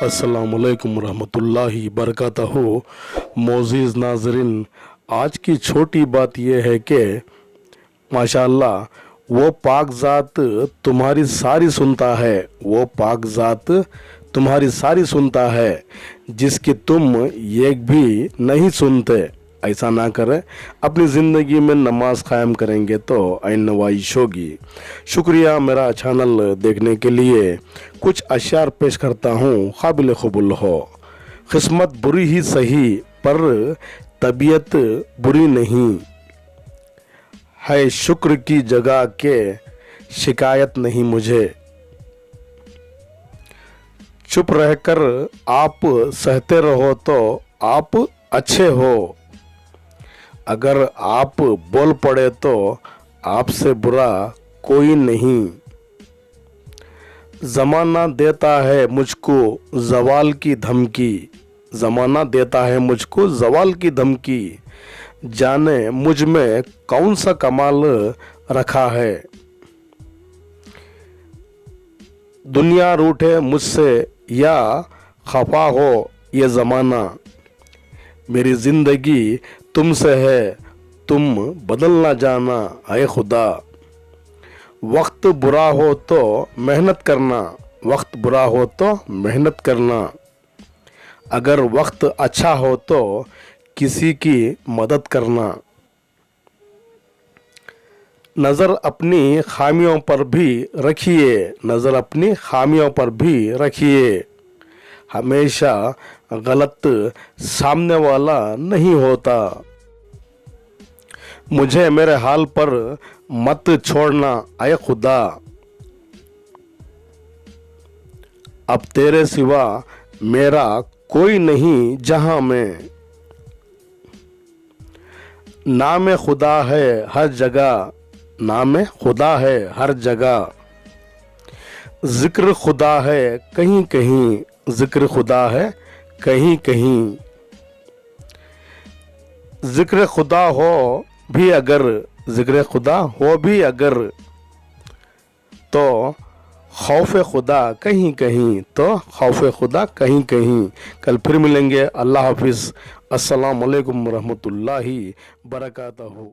अस्सलामुअलैकुम रहमतुल्लाहि बरकातहू। मोअज़्ज़िज़ नाज़रीन, आज की छोटी बात यह है कि माशाअल्लाह वो पाक ज़ात तुम्हारी सारी सुनता है, वो पाक ज़ात तुम्हारी सारी सुनता है जिसकी तुम एक भी नहीं सुनते। ऐसा ना करें, अपनी ज़िंदगी में नमाज कायम करेंगे तो ऐन नवाइश होगी। शुक्रिया मेरा चैनल देखने के लिए। कुछ अशार पेश करता हूँ, काबिल कबूल हो। किस्मत बुरी ही सही पर तबीयत बुरी नहीं है, शुक्र की जगह के शिकायत नहीं मुझे। चुप रहकर आप सहते रहो तो आप अच्छे हो, अगर आप बोल पड़े तो आपसे बुरा कोई नहीं। ज़माना देता है मुझको ज़वाल की धमकी, ज़माना देता है मुझको ज़वाल की धमकी, जाने मुझ में कौन सा कमाल रखा है। दुनिया रूठे मुझसे या खफा हो ये ज़माना, मेरी ज़िंदगी तुमसे है, तुम बदल ना जाना है खुदा। वक्त बुरा हो तो मेहनत करना, वक्त बुरा हो तो मेहनत करना, अगर वक्त अच्छा हो तो किसी की मदद करना। नज़र अपनी खामियों पर भी रखिए, नज़र अपनी खामियों पर भी रखिए, हमेशा गलत सामने वाला नहीं होता। मुझे मेरे हाल पर मत छोड़ना ऐ खुदा, अब तेरे सिवा मेरा कोई नहीं जहां में। नाम खुदा है हर जगह, नाम खुदा है हर जगह, जिक्र खुदा है कहीं कहीं, जिक्र खुदा है कहीं कहीं। जिक्र खुदा हो भी अगर, जिक्र खुदा हो भी अगर, तो खौफ खुदा कहीं कहीं, तो खौफ खुदा कहीं कहीं। कल फिर मिलेंगे। अल्लाह हाफिज़। अस्सलाम वालेकुम रहमतुल्लाहि बरकातहू।